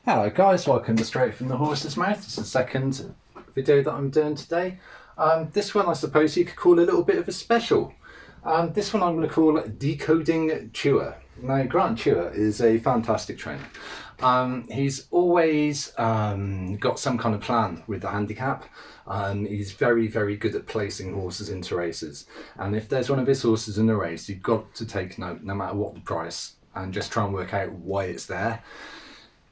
Hello guys, welcome to Straight from the Horse's Mouth. It's the second video that I'm doing today. This one I suppose you could call a little bit of a special. This one I'm going to call Decoding Tuer. Now Grant Tuers is a fantastic trainer. He's always got some kind of plan with the handicap. He's very good at placing horses into races, and if there's one of his horses in a race, you've got to take note no matter what the price and just try and work out why it's there,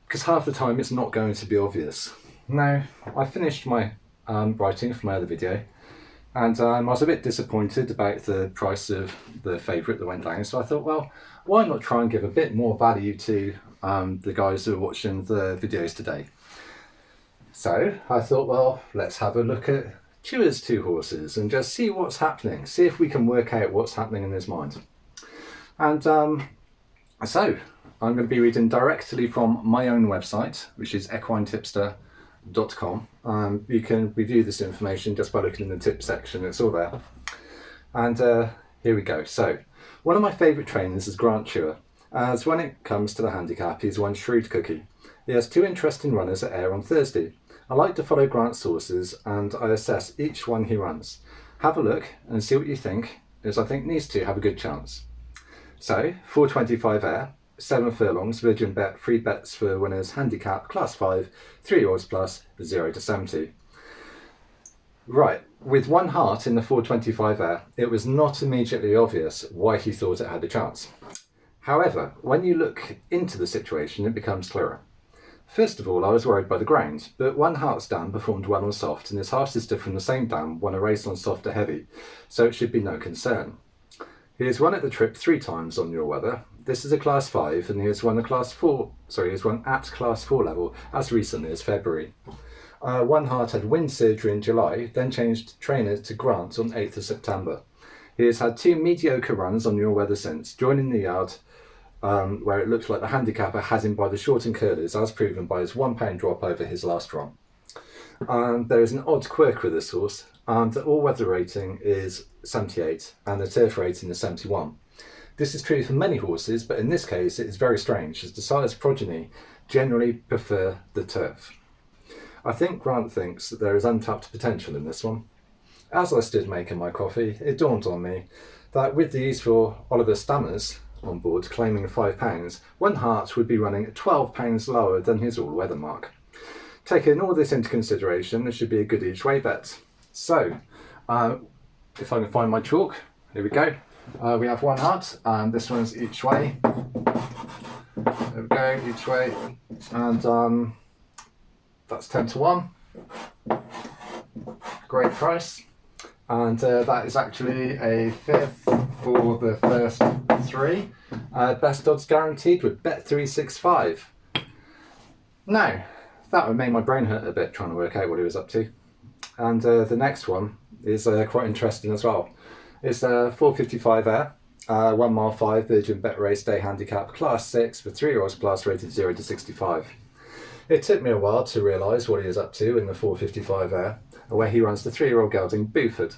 because half the time it's not going to be obvious. Now, I finished my writing for my other video, and I was a bit disappointed about the price of the favourite that went down, so I thought, well, why not try and give a bit more value to the guys who are watching the videos today. So I thought, well, let's have a look at Tuer's two horses and just see what's happening, see if we can work out what's happening in his mind. And so I'm going to be reading directly from my own website, which is equinetipster.com. You can review this information just by looking in the tip section, it's all there. And here we go. So, one of my favourite trainers is Grant Tuers, as when it comes to the handicap, he's one shrewd cookie. He has two interesting runners at Ayr on Thursday. I like to follow Grant's horses and I assess each one he runs. Have a look and see what you think, as I think these two have a good chance. So, 425 Ayr. 7 furlongs, Virgin Bet, 3 bets for winners, handicap, class 5, 3-year-olds plus, 0 to 70. Right, with one heart in the 425 Ayr, it was not immediately obvious why he thought it had a chance. However, when you look into the situation, it becomes clearer. First of all, I was worried by the ground, but one heart's dam performed well on soft, and his half-sister from the same dam won a race on soft to heavy, so it should be no concern. He has won at the trip 3 times on your weather. This is a class 5 and he has won at class 4 level as recently as February. One heart had wind surgery in July, then changed trainer to Grant on 8th of September. He has had 2 mediocre runs on your weather since, joining the yard where it looks like the handicapper has him by the short incurred, as proven by his £1 drop over his last run. There is an odd quirk with this horse. The all-weather rating is 78 and the turf rating is 71. This is true for many horses, but in this case it is very strange, as the sire's progeny generally prefer the turf. I think Grant thinks that there is untapped potential in this one. As I stood making my coffee, it dawned on me that with the useful Oliver Stammers on board claiming £5, one heart would be running £12 lower than his all-weather mark. Taking all this into consideration, there should be a good each way bet. So, if I can find my chalk, here we go. We have one heart, and this one's each way. There we go, each way. And that's 10 to 1. Great price. And that is actually a fifth for the first 3. Best odds guaranteed with Bet365. Now, that would make my brain hurt a bit trying to work out what he was up to. And the next one is quite interesting as well. It's 455 Ayr, 1 mile 5 Virgin Bet Race Day Handicap, class 6 for 3-year-olds plus, rated 0 to 65. It took me a while to realise what he is up to in the 455 Ayr, where he runs the 3-year-old gelding Buford.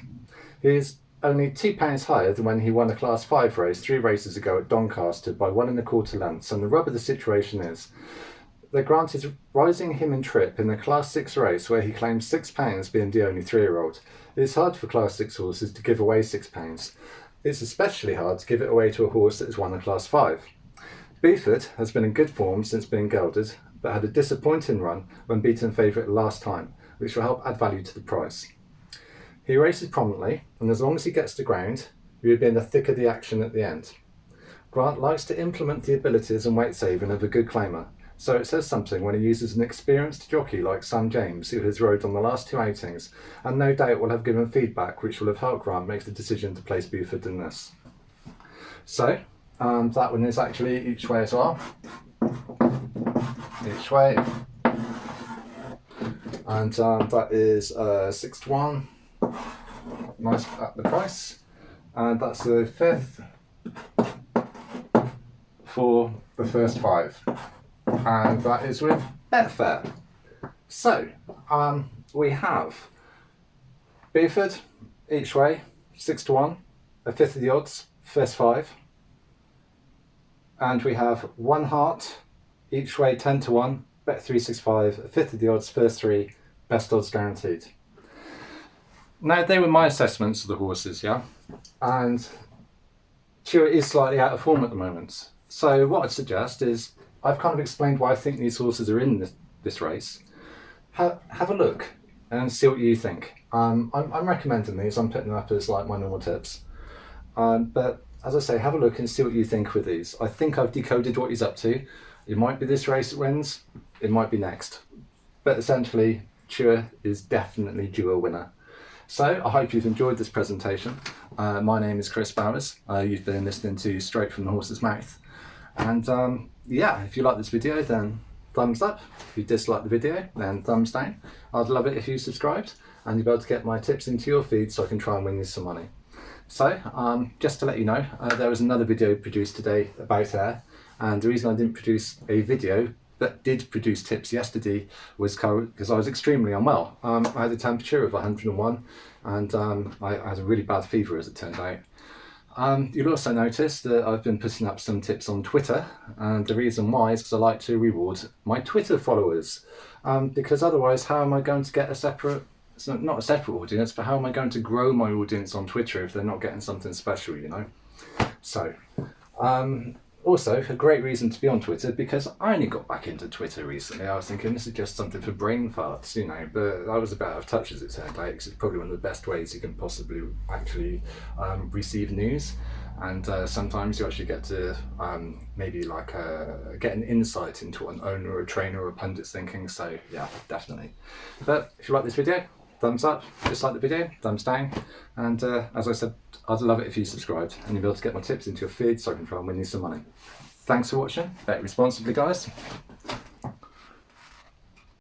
He is only £2 higher than when he won a class 5 race 3 races ago at Doncaster by 1 1/4 lengths, and the rub of the situation is that Grant is rising him in trip in the class 6 race where he claims £6 being the only 3-year-old. It is hard for class 6 horses to give away £6. It's especially hard to give it away to a horse that has won a class 5. Buford has been in good form since being gelded, but had a disappointing run when beaten favourite last time, which will help add value to the price. He races prominently, and as long as he gets to ground, he will be in the thick of the action at the end. Grant likes to implement the abilities and weight saving of a good claimer, so it says something when he uses an experienced jockey like Sam James, who has rode on the last 2 outings, and no doubt will have given feedback which will have helped Grant make the decision to place Buford in this. So, that one is actually each way as well. Each way. And that is 6 to 1. Nice at the price. And that's the 5th for the first 5. And that is with Betfair. So, we have Buford each way, 6 to 1, a fifth of the odds, first 5. And we have one heart each way, 10 to 1, bet 365, a fifth of the odds, first three, best odds guaranteed. Now, they were my assessments of the horses, yeah? And Tuer is slightly out of form at the moment. So what I'd suggest is, I've kind of explained why I think these horses are in this race. Have a look and see what you think. I'm recommending these, I'm putting them up as like my normal tips. But as I say, have a look and see what you think with these. I think I've decoded what he's up to. It might be this race that wins, it might be next. But essentially, Tuer is definitely due a winner. So I hope you've enjoyed this presentation. My name is Chris Bowers. You've been listening to Straight from the Horse's Mouth. And yeah, if you like this video, then thumbs up. If you dislike the video, then thumbs down. I'd love it if you subscribed, and you'll be able to get my tips into your feed so I can try and win you some money. So just to let you know, there was another video produced today about hair, and the reason I didn't produce a video but did produce tips yesterday was because I was extremely unwell. I had a temperature of 101, and I had a really bad fever, as it turned out. You'll also notice that I've been putting up some tips on Twitter, and the reason why is because I like to reward my Twitter followers, because otherwise how am I going to get a separate, not a separate audience, but how am I going to grow my audience on Twitter if they're not getting something special, you know? So, also, a great reason to be on Twitter, because I only got back into Twitter recently. I was thinking this is just something for brain farts, you know, but I was a bit out of touch, as it turned out, because it's probably one of the best ways you can possibly actually receive news. And sometimes you actually get to maybe like get an insight into what an owner or a trainer or a pundit's thinking. So yeah, definitely. But if you like this video, thumbs up. Dislike the video, thumbs down. And as I said, I'd love it if you subscribed, and you'll be able to get my tips into your feed so I can try and win you some money. Thanks for watching. Bet responsibly, guys.